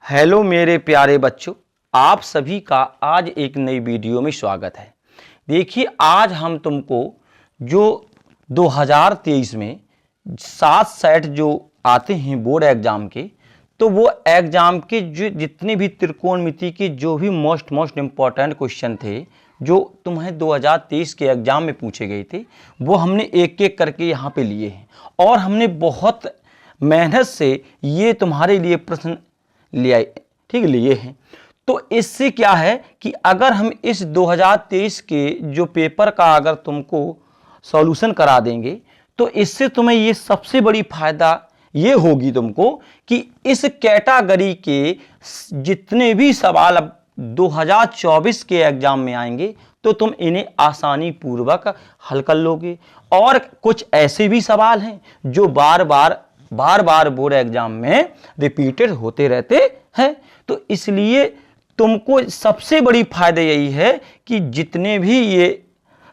Hello मेरे प्यारे बच्चों, आप सभी का आज एक नई वीडियो में स्वागत है। देखिए, आज हम तुमको जो 2023 में 7 सेट जो आते हैं बोर्ड एग्जाम के, तो वो एग्जाम के जो जितने भी त्रिकोणमिति के जो भी मोस्ट इम्पॉर्टेंट क्वेश्चन थे जो तुम्हें 2023 के एग्जाम में पूछे गए थे, वो हमने एक एक करके यहाँ पे लिए हैं और हमने बहुत मेहनत से ये तुम्हारे लिए प्रश्न ले आए, ठीक लिए हैं। तो इससे क्या है कि अगर हम इस 2023 के जो पेपर का अगर तुमको सॉल्यूशन करा देंगे तो इससे तुम्हें ये सबसे बड़ी फायदा ये होगी तुमको कि इस कैटेगरी के जितने भी सवाल अब 2024 के एग्जाम में आएंगे तो तुम इन्हें आसानी पूर्वक हल कर लोगे। और कुछ ऐसे भी सवाल हैं जो बार बार बोर्ड एग्जाम में रिपीटेड होते रहते हैं। तो इसलिए तुमको सबसे बड़ी फायदा यही है कि जितने भी ये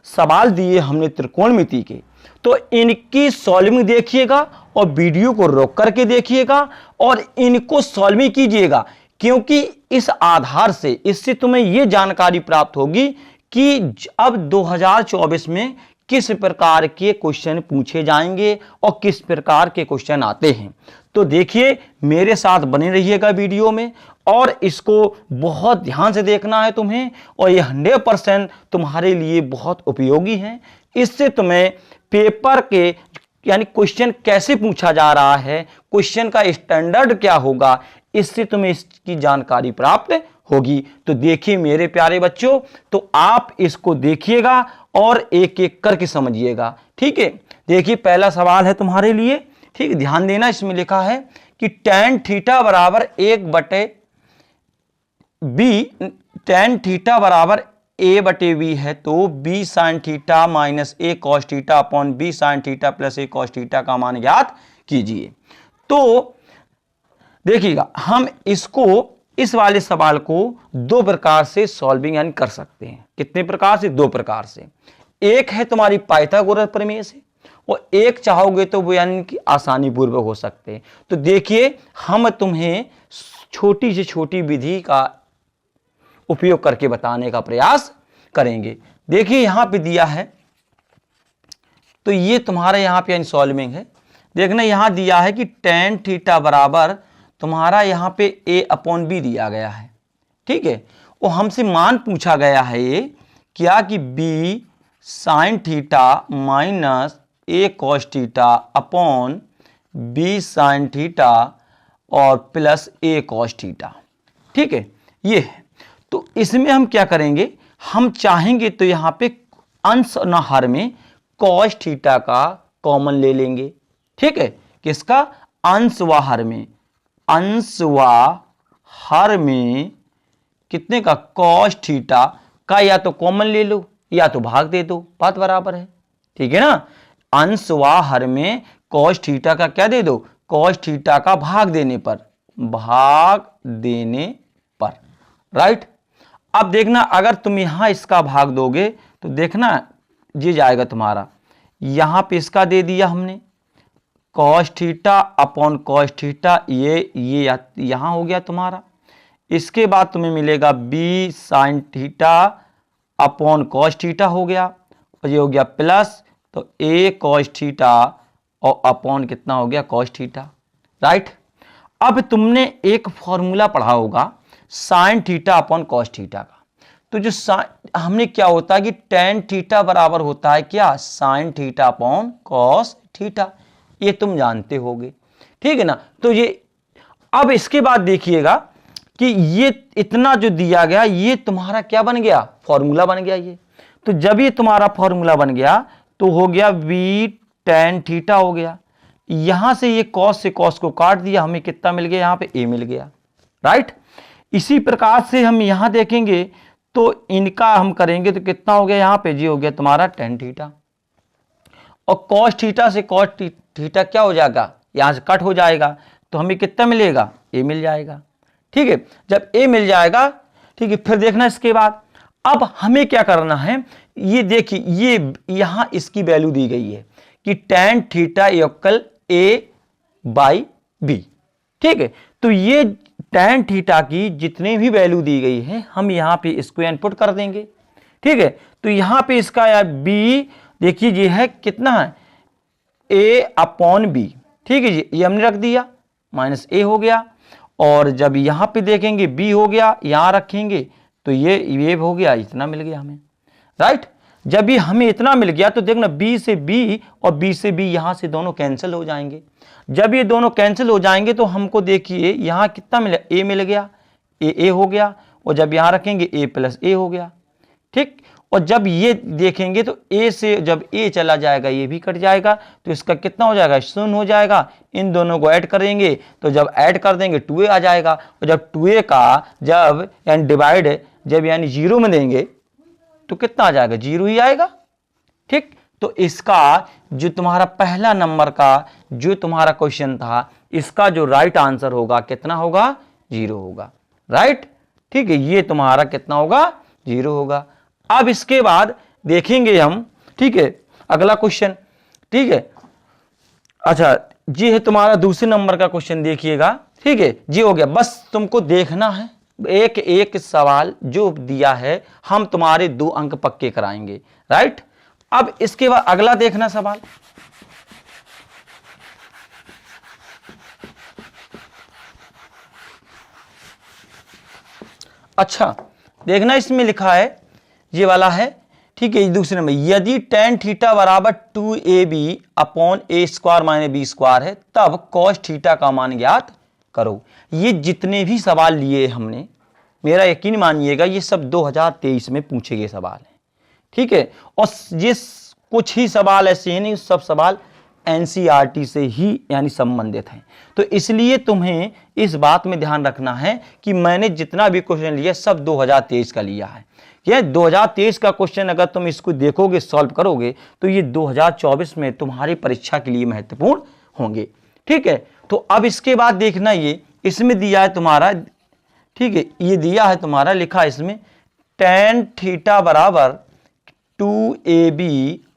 सवाल दिए हमने त्रिकोणमिति के, तो इनकी सॉल्विंग देखिएगा और वीडियो को रोक करके देखिएगा और इनको सॉल्विंग कीजिएगा, क्योंकि इस आधार से इससे तुम्हें यह जानकारी प्राप्त होगी कि अब 2024 में किस प्रकार के क्वेश्चन पूछे जाएंगे और किस प्रकार के क्वेश्चन आते हैं। तो देखिए, मेरे साथ बने रहिएगा वीडियो में और इसको बहुत ध्यान से देखना है तुम्हें, और ये 100% तुम्हारे लिए बहुत उपयोगी है। इससे तुम्हें पेपर के यानी क्वेश्चन कैसे पूछा जा रहा है, क्वेश्चन का स्टैंडर्ड क्या होगा, इससे तुम्हें इसकी जानकारी प्राप्त होगी। तो देखिए मेरे प्यारे बच्चों, तो आप इसको देखिएगा और एक एक करके समझिएगा, ठीक है। देखिए, पहला सवाल है तुम्हारे लिए, ठीक है, ध्यान देना। इसमें लिखा है कि tan थीटा बराबर 1/b, tan थीटा बराबर a/b है, तो b sin theta minus a cos theta upon b sin theta plus a cos theta का मान ज्ञात कीजिए। तो देखिएगा, हम इसको इस वाले सवाल को दो प्रकार से सॉल्विंग यानी कर सकते हैं। कितने प्रकार से? दो प्रकार से। एक है तुम्हारी पाइथागोरस प्रमेय से और एक चाहोगे तो वो यानी कि आसानी पूर्वक हो सकते हैं। तो देखिए, हम तुम्हें छोटी से छोटी विधि का उपयोग करके बताने का प्रयास करेंगे। देखिए, यहां पे दिया है, तो ये तुम्हारा यहां पे यानी सॉल्विंग है। देखना, यहां दिया है कि tan थीटा बराबर तुम्हारा यहां पे a/b दिया गया है, ठीक है। वो हमसे मान पूछा गया है ये क्या कि b sin theta minus a cos theta upon b sin theta और प्लस a cos थीटा, ठीक है, ये है। तो इसमें हम क्या करेंगे, हम चाहेंगे तो यहां पे अंश न हर में cos थीटा का कॉमन ले लेंगे, ठीक है। किसका? अंश व हर में, अंश व हर में कितने का? cos थीटा का या तो कॉमन ले लो या तो भाग दे दो, बात बराबर है, ठीक है ना। अंश व हर में cos थीटा का क्या दे दो? cos थीटा का भाग देने पर, राइट। अब देखना, अगर तुम यहां इसका भाग दोगे तो देखना ये जाएगा तुम्हारा, यहां पे इसका दे दिया हमने cos theta upon cos theta, ये यहां हो गया तुम्हारा। इसके बाद तुम्हें मिलेगा b sin theta upon cos theta हो गया, और ये हो गया प्लस, तो a cos थीटा और अपॉन कितना हो गया? cos theta, right. अब तुमने एक फॉर्मूला पढ़ा होगा sin theta upon cos theta का, तो जो हमने क्या होता है कि tan थीटा बराबर होता है क्या? sin theta upon cos theta, ये तुम जानते होगे, ठीक है ना। तो ये अब इसके बाद देखिएगा कि ये इतना जो दिया गया ये तुम्हारा क्या बन गया? फॉर्मूला बन गया ये। तो जब ये तुम्हारा फॉर्मूला बन गया तो हो गया v tan थीटा हो गया। यहां से ये cos से cos को काट दिया, हमें कितना मिल गया? यहां पे a मिल गया, राइट। इसी प्रकार से हम यहां देखेंगे तो इनका हम करेंगे तो कितना हो गया? यहां पे जी हो गया तुम्हारा tan थीटा, और cos थीटा से cos थीटा क्या हो जाएगा? यहां से कट हो जाएगा, तो हमें कितना मिलेगा? a मिल जाएगा, ठीक है। जब a मिल जाएगा, ठीक है, फिर देखना इसके बाद अब हमें क्या करना है। ये देखिए, ये यहां इसकी वैल्यू दी गई है कि tan थीटा इक्वल a/b, ठीक है। तो ये tan थीटा की जितने भी वैल्यू दी गई है हम यहाँ पे इसको इनपुट कर देंगे। ठीक है, तो यहाँ पे इसका यार b देखिए ये है कितना है a/b। ठीक है जी, ये हमने रख दिया, माइनस a हो गया। और जब यहाँ पे देखेंगे b हो गया, यहाँ रखेंगे तो ये हो गया, इतना मिल गया हमें, राइट। जब ये हमें इतना मिल गया तो देखना b से b और b से b यहाँ से दोनों कैंसिल हो जाएंगे। जब ये दोनों कैंसिल हो जाएंगे तो हमको देखिए यहाँ कितना मिला, a मिल गया, a हो गया। और जब यहाँ रखेंगे a प्लस a हो गया। ठीक, और जब ये देखेंगे तो a से जब a चला जाएगा ये भी कट जाएगा, तो इसका कितना हो जाएगा, 0 हो जाएगा। इन दोनों को ऐड करेंगे तो जब ऐड कर देंगे 2a आ जाएगा। और जब 2a का जब यानी डिवाइड जब यानी 0 में देंगे तो कितना आ जाएगा, 0 ही आएगा। ठीक, तो इसका जो तुम्हारा पहला नंबर का जो तुम्हारा क्वेश्चन था, इसका जो राइट आंसर होगा कितना होगा, 0 होगा, राइट। ठीक है, ये तुम्हारा कितना होगा, 0 होगा। अब इसके बाद देखेंगे हम, ठीक है, अगला क्वेश्चन। ठीक है, अच्छा ये है तुम्हारा दूसरे नंबर का क्वेश्चन, देखिएगा। ठीक है, ये हो गया, बस तुमको देखना है, एक एक सवाल जो दिया है हम तुम्हारे 2 अंक पक्के कराएंगे, राइट। अब इसके बाद अगला देखना सवाल। अच्छा देखना, इसमें लिखा है, ये वाला है। ठीक है, दूसरे में यदि tan थीटा बराबर 2ab upon a square minus b square है तब cos थीटा का मान ज्ञात करो। ये जितने भी सवाल लिए हमने, मेरा यकीन मानिएगा ये सब 2023 में पूछे गए सवाल हैं। ठीक है, और ये कुछ ही सवाल ऐसे हैं, नहीं सब सवाल एनसीईआरटी से ही यानी संबंधित हैं। तो इसलिए तुम्हें इस बात में ध्यान रखना है कि मैंने जितना भी क्वेश्चन लिया सब 2023 का लिया है। यह 2023 का क्वेश्चन अगर तुम इसको देखोगे, सॉल्व करोगे तो ये 2024 में तुम्हारी परीक्षा के लिए महत्वपूर्ण होंगे। ठीक है, तो अब इसके बाद देखना, ये इसमें दिया है तुम्हारा, ठीक है, ये दिया है तुम्हारा, लिखा है इसमें tan थीटा बराबर 2ab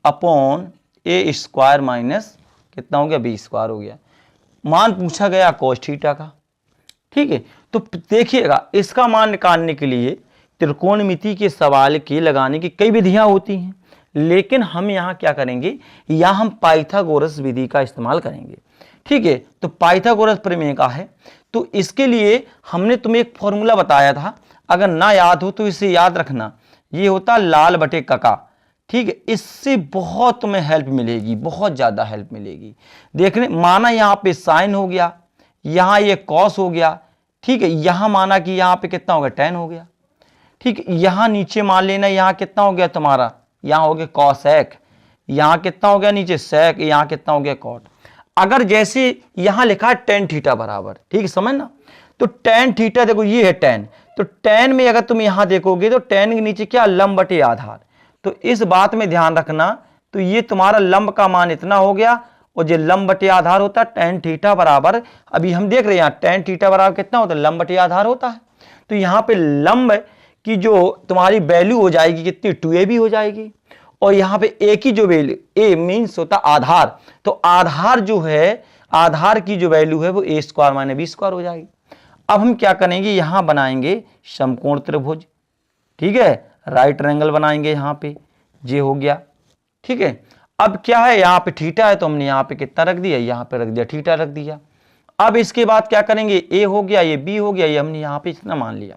upon a square minus कितना हो गया, b स्क्वायर हो गया। मान पूछा गया cos थीटा का। ठीक है, तो देखिएगा इसका मान निकालने के लिए त्रिकोणमिति के सवाल के लगाने की कई विधियां होती हैं, लेकिन हम यहाँ क्या करेंगे, यहाँ हम पाइथागोरस विधि का इस्तेमाल करेंगे। ठीक है, तो पाइथागोरस प्रमेय का है, तो इसके लिए हमने तुम्हें एक फॉर्मूला बताया था, अगर ना याद हो तो इसे याद रखना, ये होता लाल बटे कका। ठीक है, इससे बहुत तुम्हें हेल्प मिलेगी, बहुत ज़्यादा हेल्प मिलेगी। देखने माना यहाँ पे साइन हो गया, यहाँ ये कॉस हो गया। ठीक है, यहाँ माना कि यहाँ पे कितना हो गया, tan हो गया। ठीक है, यहाँ नीचे मान लेना, यहाँ कितना हो गया तुम्हारा, यहाँ हो गया कॉसेक, यहाँ कितना हो गया नीचे सेक, यहाँ कितना हो गया कॉट। अगर जैसे यहाँ लिखा है tan थीटा बराबर, ठीक है समझना, तो tan थीटा देखो ये है tan, तो tan में अगर तुम यहाँ देखोगे तो tan के नीचे क्या, लंब बटे आधार। तो इस बात में ध्यान रखना, तो ये तुम्हारा लंब का मान इतना हो गया और जो लंब बटे आधार होता है tan थीटा बराबर, अभी हम देख रहे हैं tan थीटा बराबर कितना होता है, लंब बटे आधार होता है। तो यहाँ पे लंब की जो तुम्हारी वैल्यू हो जाएगी कितनी, 2ab हो जाएगी। और यहाँ पे a की जो वैल्यू, a मीन्स होता आधार, तो आधार जो है, आधार की जो वैल्यू है वो a square minus b square हो जाएगी। अब हम क्या करेंगे, यहाँ बनाएंगे समकोण त्रिभुज। ठीक है, राइट ट्रायंगल बनाएंगे, यहाँ पे ये हो गया। ठीक है, अब क्या है, यहाँ पे थीटा है तो हमने यहाँ पे कितना रख दिया, यहाँ पे रख दिया थीटा रख दिया। अब इसके बाद क्या करेंगे, a हो गया, ये b हो गया, ये हमने यहाँ पे इतना मान लिया।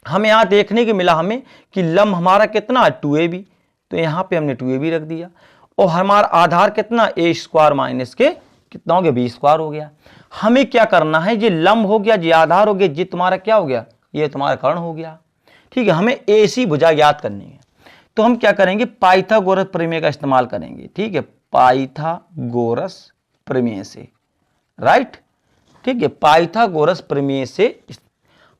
हमें यहाँ देखने को मिला हमें कि लंब हमारा कितना है, 2ab, तो यहाँ पे हमने 2ab रख दिया। और हमारा आधार कितना, a स्क्वायर माइनस के कितना हो गया, b स्क्वायर हो गया। हमें क्या करना है, ये लंब हो गया, ये आधार हो गया, ये तुम्हारा क्या हो गया, ये तुम्हारा कर्ण हो गया। ठीक है, हमें AC भुजा ज्ञात करनी है, तो हम क्या करेंगे, पाइथागोरस प्रमेय का इस्तेमाल करेंगे। ठीक है, पाइथागोरस प्रमेय से, राइट। ठीक है, पाइथागोरस प्रमेय से।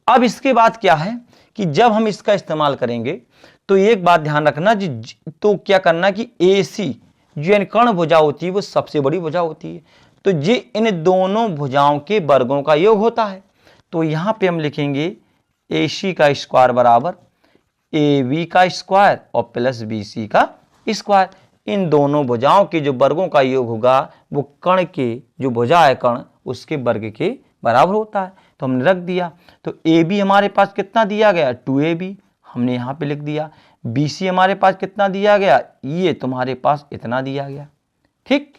अब इसके बाद क्या है कि जब हम इसका इस्तेमाल करेंगे तो एक बात ध्यान रखना जी, तो क्या करना कि AC जो कर्ण भुजा होती है वो सबसे बड़ी भुजा होती है, तो ये इन दोनों भुजाओं के वर्गों का योग होता है। तो यहाँ पे हम लिखेंगे AC का स्क्वायर बराबर AB का स्क्वायर और प्लस BC का स्क्वायर। इन दोनों भुजाओं के जो वर्गों का योग होगा वो कर्ण के जो भुजा है कर्ण उसके वर्ग के बराबर होता है, तो हमने रख दिया। तो ए बी हमारे पास कितना दिया गया 2AB, हमने यहाँ पे लिख दिया। BC हमारे पास कितना दिया गया, ये तुम्हारे पास इतना दिया गया। ठीक,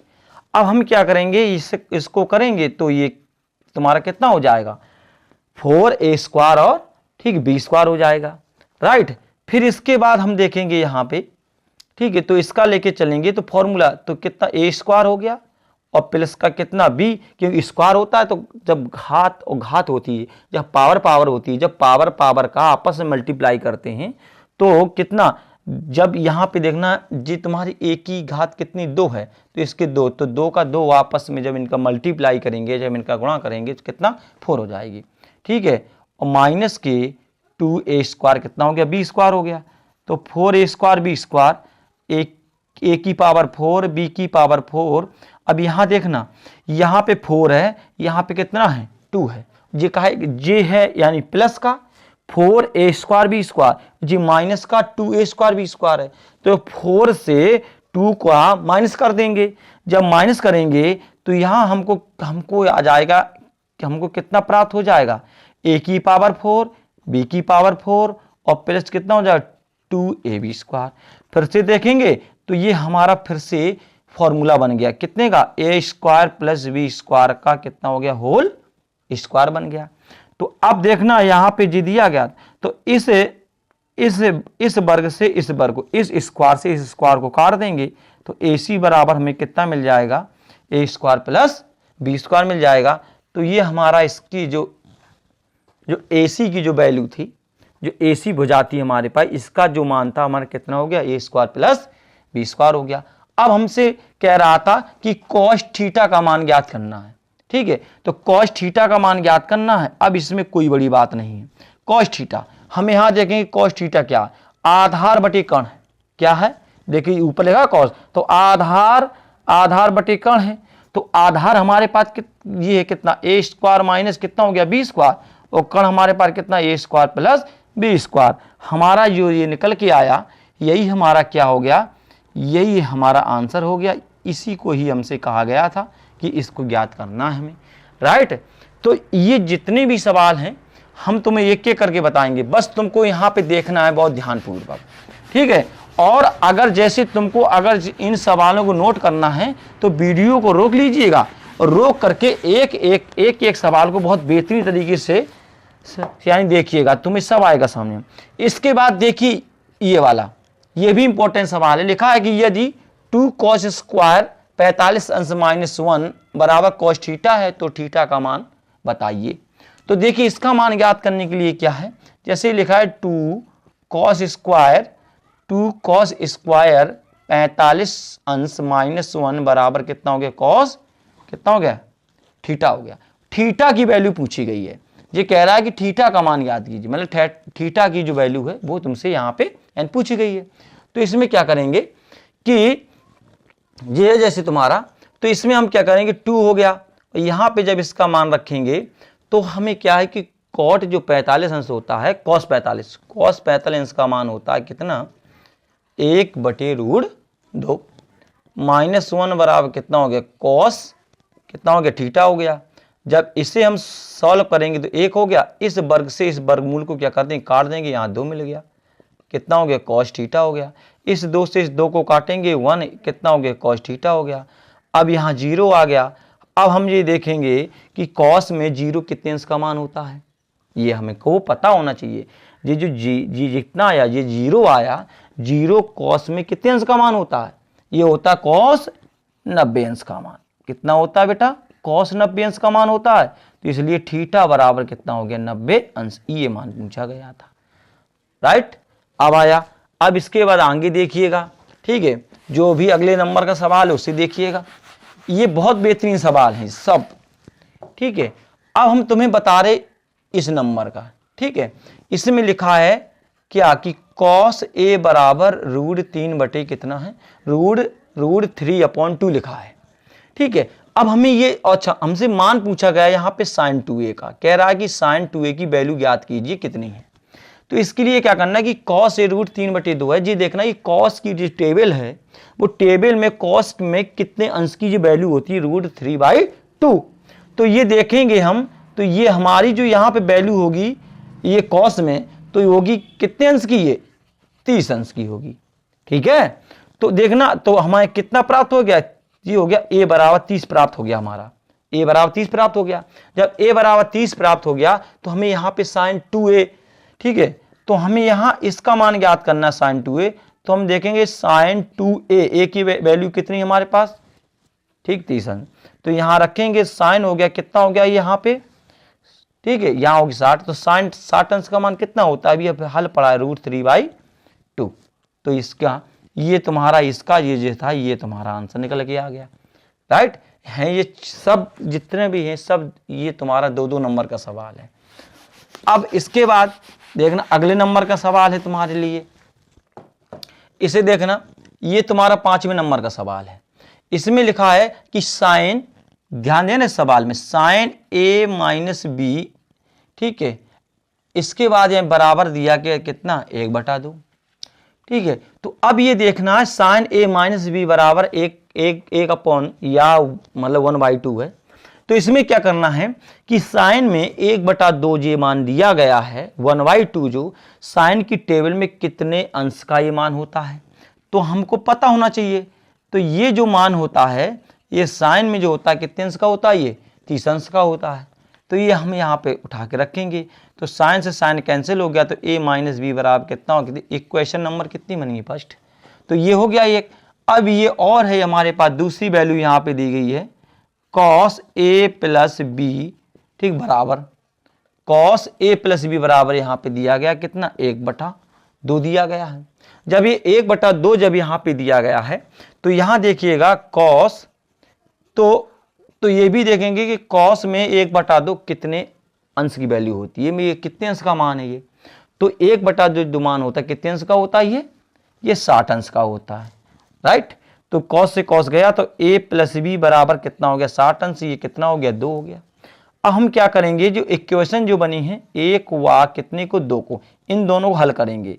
अब हम क्या करेंगे, इसको करेंगे तो ये तुम्हारा कितना हो जाएगा 4A² और ठीक B² हो जाएगा, राइट। फिर इसके बाद हम देखेंगे यहाँ पे, ठीक है, तो इसका लेके चलेंगे तो फॉर्मूला तो कितना A² हो गया और प्लस का कितना B, क्योंकि स्क्वायर होता है तो जब घात और घात होती है, जब पावर होती है, जब पावर का आपस में मल्टीप्लाई करते हैं तो कितना, जब यहाँ पे देखना जी तुम्हारी A की घात कितनी 2 है तो इसके 2, तो 2 का 2 आपस में जब इनका मल्टीप्लाई करेंगे, जब इनका गुणा करेंगे तो कितना 4 हो जाएगी, ठीक है। और माइनस के 2A² कितना हो गया B² हो गया, तो 4A² B², A की पावर 4 B की पावर 4। अब यहाँ देखना, यहाँ पे 4 है, यहाँ पे कितना है 2 है, ये का है जे है यानी प्लस का 4A² B², जी माइनस का 2A² B² है, तो 4 से 2 का माइनस कर देंगे। जब माइनस करेंगे तो यहाँ हमको आ जाएगा कि हमको कितना प्राप्त हो जाएगा, A की पावर 4 B की पावर 4 और प्लस कितना हो जाएगा 2AB²। फिर से देखेंगे तो ये हमारा फिर से फॉर्मूला बन गया कितने का, A² प्लस B² का कितना हो गया होल स्क्वायर बन गया। तो अब देखना यहाँ पे जी दिया गया, तो इस वर्ग से इस वर्ग को, इस स्क्वायर से इस स्क्वायर को काट देंगे तो AC बराबर हमें कितना मिल जाएगा A² प्लस B² मिल जाएगा। तो ये हमारा इसकी जो AC की जो वैल्यू थी, जो AC भुजा थी हमारे पास, इसका जो मान था हमारा कितना हो गया A² प्लस B² हो गया। अब हमसे कह रहा था कि cos थीटा का मान ज्ञात करना है, ठीक है, तो cos थीटा का मान ज्ञात करना है। अब इसमें कोई बड़ी बात नहीं है, cos थीटा हम यहां देखेंगे, cos थीटा क्या है, आधार बटे कण है, क्या है देखिए ऊपर लिखा cos, तो आधार बटे कण है, तो आधार हमारे पास ये है कितना A² माइनस कितना हो गया B² और कण हमारे पास कितना A² प्लस B²। हमारा जो ये निकल के आया यही हमारा क्या हो गया, यही हमारा आंसर हो गया। इसी को ही हमसे कहा गया था कि इसको ज्ञात करना है हमें, राइट। तो ये जितने भी सवाल हैं हम तुम्हें एक एक करके बताएंगे, बस तुमको यहाँ पे देखना है बहुत ध्यानपूर्वक, ठीक है। और अगर जैसे तुमको अगर इन सवालों को नोट करना है तो वीडियो को रोक लीजिएगा और रोक करके एक सवाल को बहुत बेहतरीन तरीके से यानी देखिएगा, तुम्हें सब आएगा सामने। इसके बाद देखिए ये वाला, ये भी इंपॉर्टेंट सवाल है। लिखा है कि यदि 2 cos स्क्वायर 45 अंश -1 बराबर cos थीटा है तो थीटा का मान बताइए। तो देखिए इसका मान ज्ञात करने के लिए क्या है, जैसे लिखा है 2 cos स्क्वायर 45 अंश -1 बराबर कितना हो गया cos, कितना हो गया थीटा हो गया। थीटा की वैल्यू पूछी गई है, ये कह रहा है कि थीटा का मान याद कीजिए, मतलब थीटा की जो वैल्यू है वो तुमसे यहाँ पे पूछी गई है। तो इसमें क्या करेंगे कि ये जैसे तुम्हारा, तो इसमें हम क्या करेंगे 2 हो गया, यहाँ पे जब इसका मान रखेंगे तो हमें क्या है कि cot जो 45 अंश होता है cos 45 अंश का मान होता है कितना 1/√2 -1 बराबर कितना हो गया cos, कितना हो गया थीटा हो गया। जब इसे हम सॉल्व करेंगे तो 1 हो गया, इस वर्ग से इस वर्गमूल को क्या कर देंगे काट देंगे, यहाँ 2 मिल गया, कितना हो गया cos थीटा हो गया। इस 2 से इस 2 को काटेंगे 1, कितना हो गया cos थीटा हो गया। अब यहाँ 0 आ गया। अब हम ये देखेंगे कि cos में 0 कितने अंश का मान होता है, ये हमें को पता होना चाहिए। ये जो जी जितना आया ये 0 आया, 0 cos में कितने अंश का मान होता है, ये होता है cos 90 अंश का मान। कितना होता है बेटा cos 90 अंश का मान होता है, तो इसलिए थीटा बराबर कितना हो गया 90 अंश, ये मान पूछा गया था, राइट। अब आया, अब इसके बाद आगे देखिएगा, ठीक है, जो भी अगले नंबर का सवाल है उसे देखिएगा, ये बहुत बेहतरीन सवाल है सब, ठीक है। अब हम तुम्हें बता रहे इस नंबर का, ठीक है, इसमें लिखा है क्या कि cos A बराबर √3 बटे कितना है √3/2 लिखा है, ठीक है। अब हमें ये अच्छा हमसे मान पूछा गया यहाँ पे sin 2A का, कह रहा है कि sin 2A की वैल्यू ज्ञात कीजिए कितनी है। तो इसके लिए क्या करना है कि cos A √3/2 है, जी देखना ये cos की जो टेबल है वो टेबल में cos में कितने अंश की जो वैल्यू होती है √3/2। तो ये देखेंगे हम, तो ये हमारी जो यहाँ पे वैल्यू होगी ये कॉस में, तो ये होगी कितने अंश की, ये 30 अंश की होगी। ठीक है, तो देखना तो हमारे कितना प्राप्त हो गया, ये हो गया a बराबर 30 प्राप्त हो गया हमारा, a बराबर 30 प्राप्त हो गया। जब a बराबर 30 प्राप्त हो गया तो हमें यहाँ पे sin 2a, ठीक है, तो हमें यहाँ इसका मान ज्ञात करना sin 2a, तो हम देखेंगे sin 2a, a की वैल्यू कितनी हमारे पास, ठीक 30 अंश, तो यहाँ रखेंगे sin हो गया कितना हो गया यहाँ पे, ठीक है, यहाँ होगी 60, तो sin 60 अंश का मान कितना होता है, अभी हल पड़ा है √3/2, तो इसका ये तुम्हारा इसका ये जो था ये तुम्हारा आंसर निकल के आ गया। राइट है, ये सब जितने भी हैं सब ये तुम्हारा 2-2 नंबर का सवाल है। अब इसके बाद देखना अगले नंबर का सवाल है तुम्हारे लिए, इसे देखना, ये तुम्हारा 5वें नंबर का सवाल है। इसमें लिखा है कि साइन, ध्यान देना इस सवाल में, साइन a - b, ठीक है, इसके बाद ये बराबर दिया गया कितना 1/2, ठीक है। तो अब ये देखना है साइन a - b बराबर एक अपॉन या मतलब 1/2 है, तो इसमें क्या करना है कि साइन में 1/2 जो मान दिया गया है 1/2, जो साइन की टेबल में कितने अंश का ये मान होता है, तो हमको पता होना चाहिए। तो ये जो मान होता है ये साइन में जो होता है कितने अंश का होता है, ये 30 अंश का होता है, तो ये हम यहाँ पे उठा के रखेंगे। तो साइन से साइन कैंसिल हो गया, तो a - b बराबर कितना हो गया, इक्वेशन नंबर कितनी बनी फर्स्ट, तो ये हो गया एक। अब ये और है हमारे पास दूसरी वैल्यू यहाँ पे दी गई है cos a + b, ठीक, बराबर cos a + b बराबर यहाँ पे दिया गया कितना 1/2 दिया गया है। जब ये 1/2 जब यहाँ पे दिया गया है तो यहाँ देखिएगा cos, तो ये भी देखेंगे कि cos में 1/2 कितने अंश की वैल्यू होती है, ये कितने अंश का मान है ये, तो 1/2 मान होता है कितने अंश का होता है, ये 60 अंश का होता है। राइट, तो cos से cos गया तो a + b बराबर कितना हो गया 60 अंश, ये कितना हो गया 2 हो गया। अब हम क्या करेंगे, जो इक्वेशन जो बनी है 1 व कितने को 2 को, इन दोनों को हल करेंगे।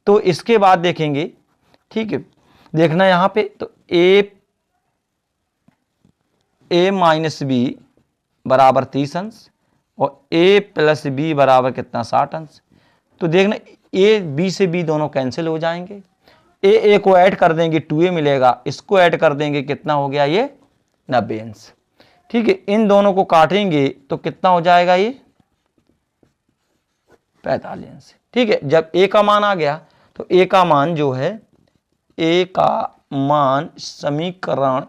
तो इसके बाद देखेंगे, ठीक है, देखना यहाँ पे, तो a - b बराबर 30 अंश और a + b बराबर कितना 60 अंश, तो देखना a b से b दोनों कैंसिल हो जाएंगे, a को ऐड कर देंगे 2a मिलेगा, इसको ऐड कर देंगे कितना हो गया ये 90 अंश, ठीक है, इन दोनों को काटेंगे तो कितना हो जाएगा ये 45 अंश, ठीक है। जब a का मान आ गया तो a का मान जो है, a का मान समीकरण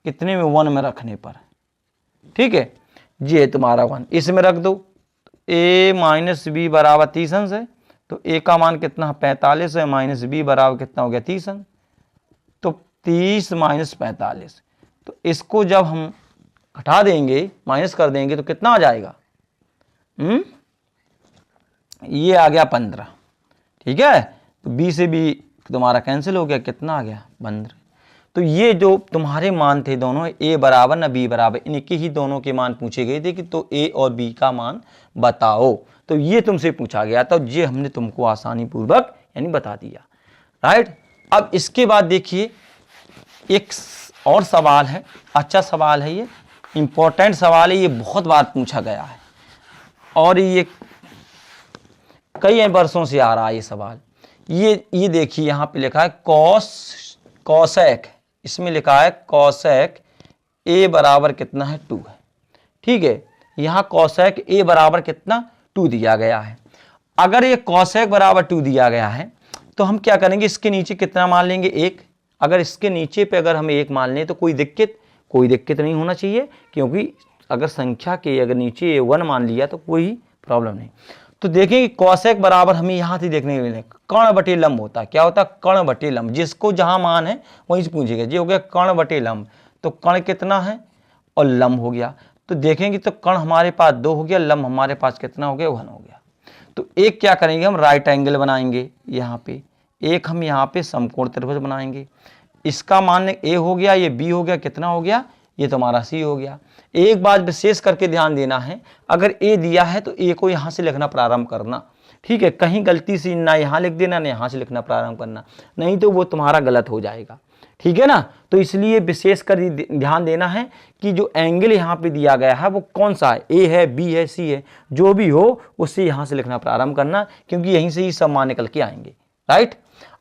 कितने में 1 में रखने पर, ठीक है, ये तुम्हारा 1 इसमें रख दो, a - b बराबर 30 अंश है, तो a का मान कितना 45 है, - b बराबर कितना हो गया 30 अंश, तो 30 - 45, तो इसको जब हम घटा देंगे माइनस कर देंगे तो कितना आ जाएगा, ये आ गया 15, ठीक है, तो b से b तुम्हारा कैंसिल हो गया, कितना आ गया 15। तो ये जो तुम्हारे मान थे दोनों a बराबर ना b बराबर, इनके ही दोनों के मान पूछे गए थे कि तो a और b का मान बताओ, तो ये तुमसे पूछा गया था, ये हमने तुमको आसानी पूर्वक यानी बता दिया। राइट, अब इसके बाद देखिए एक और सवाल है, अच्छा सवाल है, ये इंपॉर्टेंट सवाल है, ये बहुत बार पूछा गया है और ये कई वर्षों से आ रहा है ये सवाल। ये देखिए यहाँ पे लिखा है कॉसेक, इसमें लिखा है कॉसेक a बराबर कितना है 2 है, ठीक है, यहाँ कॉसेक a बराबर कितना 2 दिया गया है। अगर ये कॉसेक बराबर 2 दिया गया है तो हम क्या करेंगे, इसके नीचे कितना मान लेंगे 1, अगर इसके नीचे पे अगर हम 1 मान लें तो कोई दिक्कत नहीं होना चाहिए, क्योंकि अगर संख्या के अगर नीचे 1 मान लिया तो कोई प्रॉब्लम नहीं। तो देखेंगे कॉसेक बराबर हमें यहाँ से देखने को मिले कर्ण बटे लंब होता है, क्या होता है कर्ण बटे लंब, जिसको जहाँ मान है वहीं से पूछेगा, ये हो गया कर्ण बटे लंब, तो कर्ण कितना है और लंब हो गया, तो देखेंगे तो कर्ण हमारे पास 2 हो गया, लंब हमारे पास कितना हो गया 1 हो गया। तो एक क्या करेंगे हम राइट एंगल बनाएंगे यहाँ पे, एक हम यहाँ पे समकोण त्रिभुज बनाएंगे, इसका मान a हो गया, ये b हो गया, कितना हो गया ये तुम्हारा c हो गया। एक बात विशेष करके ध्यान देना है, अगर a दिया है तो a को यहाँ से लिखना प्रारंभ करना, ठीक है, कहीं गलती से ना यहाँ लिख देना ना यहाँ से लिखना प्रारंभ करना, नहीं तो वो तुम्हारा गलत हो जाएगा, ठीक है ना। तो इसलिए विशेष कर ध्यान देना है कि जो एंगल यहाँ पे दिया गया है वो कौन सा है, ए है, बी है, सी है, जो भी हो उससे यहाँ से लिखना प्रारंभ करना, क्योंकि यहीं से ही सब मान निकल के आएंगे। राइट।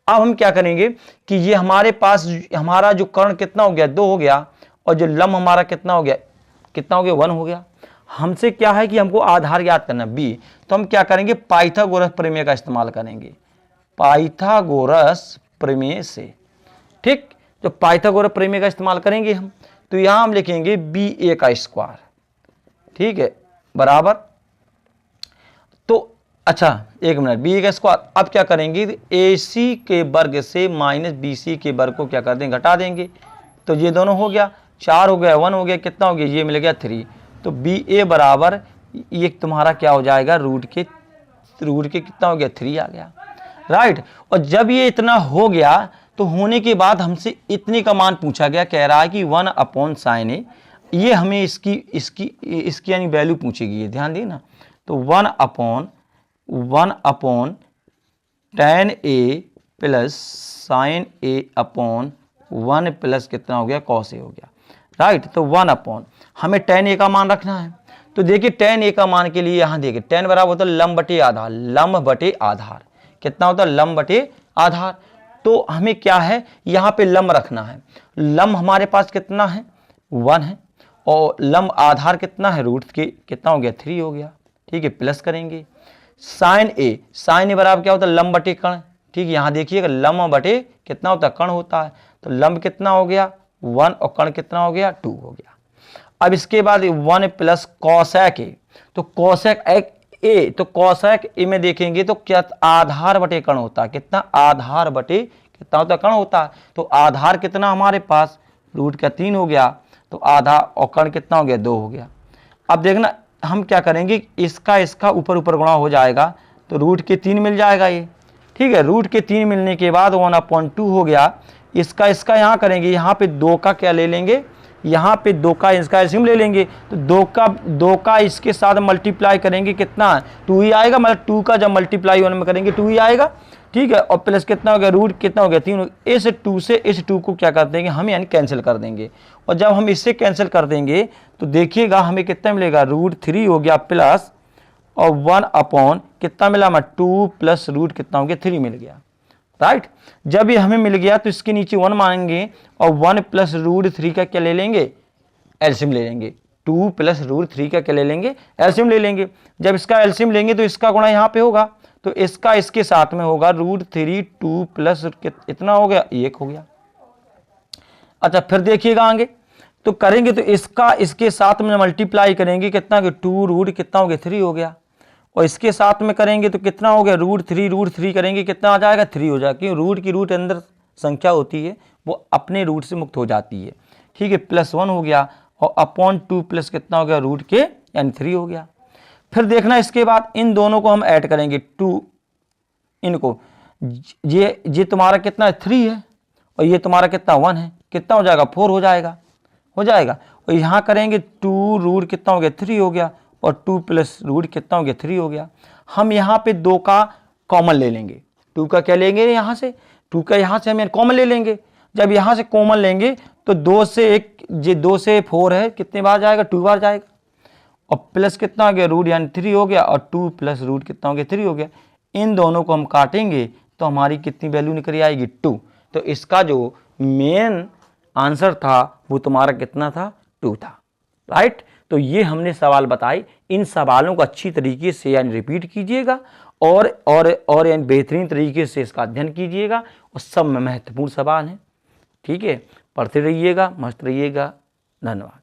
अब हम क्या करेंगे कि ये हमारे पास हमारा जो कर्ण कितना हो गया, 2 हो गया, और जो लंब हमारा कितना हो गया, 1 हो गया। हमसे क्या है कि हमको आधार ज्ञात करना बी, तो हम क्या करेंगे, पाइथागोरस प्रमेय का इस्तेमाल करेंगे, पाइथागोरस प्रमेय से। ठीक, जो पाइथागोरस प्रमेय का इस्तेमाल करेंगे हम, तो यहां हम लिखेंगे बी ए का स्क्वायर, ठीक है, बराबर। तो अच्छा एक मिनट, बी ए का स्क्वायर। अब क्या करेंगे, ए सी के वर्ग से माइनस बी सी के वर्ग को क्या कर देंगे, घटा देंगे। तो ये दोनों हो गया, 4 हो गया, 1 हो गया, कितना हो गया, ये मिल गया 3। तो बी ए बराबर ये तुम्हारा क्या हो जाएगा, रूट के कितना हो गया, 3 आ गया। राइट। और जब ये इतना हो गया तो होने के बाद हमसे इतने का मान पूछा गया, कह रहा है कि 1/sin ए, ये हमें इसकी यानी वैल्यू पूछेगी, ये ध्यान देना। तो 1/tan ए प्लस sin a/1 प्लस कितना हो गया, cos a हो गया। राइट। तो 1 हमें tan a का मान रखना है। तो देखिए tan a का मान के लिए यहाँ देखिए tan बराबर होता है लंब बटे आधार, लंब बटे आधार कितना होता है, लंब बटे आधार। तो हमें क्या है, यहाँ पे लंब रखना है। लंब हमारे पास कितना है, 1 है, और लंब आधार कितना है, रूट के कितना हो गया, 3 हो गया। ठीक है, प्लस करेंगे sin a बराबर क्या होता है, लंब बटे कर्ण। ठीक है, यहाँ देखिएगा लंब बटे कितना होता है, कर्ण होता है। तो लंब कितना हो गया, 1, और कर्ण कितना हो गया, 2 हो गया। अब इसके बाद 1 प्लस कॉसेक ए, तो कॉसेक ए, तो कॉसेक ए में देखेंगे तो क्या आधार बटे कर्ण होता है, कितना, आधार बटे कितना होता है, कर्ण होता है। तो आधार कितना हमारे पास, रूट का 3 हो गया, तो आधा, और कर्ण कितना हो गया, 2 हो गया। अब देखना हम क्या करेंगे, इसका ऊपर गुणा हो जाएगा, तो रूट के 3 मिल जाएगा ये। ठीक है, रूट के 3 मिलने के बाद 1/2 हो गया। इसका यहाँ करेंगे, यहाँ पे 2 का क्या ले लेंगे, यहाँ पे 2 का इसका एलसीएम ले लेंगे। तो 2 का इसके साथ मल्टीप्लाई करेंगे, कितना, 2 ही आएगा, मतलब 2 का जब मल्टीप्लाई 1 में करेंगे 2 ही आएगा। ठीक है, और प्लस कितना हो गया, रूट कितना हो गया, 3। इस 2 से इस 2 को क्या कर देंगे हम, यानी कैंसिल कर देंगे। और जब हम इससे कैंसिल कर देंगे तो देखिएगा हमें कितना मिलेगा, √3 हो गया प्लस, और 1 कितना मिला हमें, 2 प्लस रूट कितना हो गया, 3 मिल गया। राइट। जब ये हमें मिल गया तो इसके नीचे 1 मानेंगे, और 1 प्लस √3 का क्या ले लेंगे, एलसीएम ले लेंगे। 2 प्लस √3 का क्या ले लेंगे, एलसीएम ले लेंगे। जब इसका एलसीएम लेंगे तो इसका गुणा यहाँ पे होगा, तो इसका इसके साथ में होगा √3, 2 प्लस इतना हो गया, 1 हो गया। अच्छा फिर देखिएगा आगे, तो करेंगे तो इसका इसके साथ में मल्टीप्लाई करेंगे, कितना, 2 रूट कितना हो गया, 3 हो गया। और इसके साथ में करेंगे तो कितना हो गया, √3 करेंगे, कितना आ जाएगा, 3 हो जाएगा, क्योंकि रूट की रूट अंदर संख्या होती है वो अपने रूट से मुक्त हो जाती है। ठीक है, +1 हो गया, और /2 प्लस कितना हो गया, रूट के यानी 3 हो गया। फिर देखना इसके बाद इन दोनों को हम ऐड करेंगे, 2 इनको, ये तुम्हारा कितना है, 3 है, और ये तुम्हारा कितना 1 है, कितना हो जाएगा, 4 हो जाएगा। और यहाँ करेंगे 2 रूट कितना हो गया, 3 हो गया, और 2 प्लस रूट कितना हो गया, 3 हो गया। हम यहाँ पे 2 का कॉमन ले लेंगे, 2 का क्या लेंगे, यहाँ से 2 का यहाँ से हम कॉमन ले लेंगे। जब यहाँ से कॉमन लेंगे तो 2 से 1, ये 2 से 4 है, कितने बार जाएगा, 2 बार जाएगा, और प्लस कितना हो गया, रूट यानी 3 हो गया, और 2 प्लस रूट कितना हो गया, 3 हो गया। इन दोनों को हम काटेंगे तो हमारी कितनी वैल्यू निकल आएगी, 2। तो इसका जो मेन आंसर था वो तुम्हारा कितना था, 2 था। राइट। तो ये हमने सवाल बताए, इन सवालों को अच्छी तरीके से यानी रिपीट कीजिएगा, और यानी बेहतरीन तरीके से इसका अध्ययन कीजिएगा, और सब में महत्वपूर्ण सवाल हैं। ठीक है, पढ़ते रहिएगा, मस्त रहिएगा। धन्यवाद।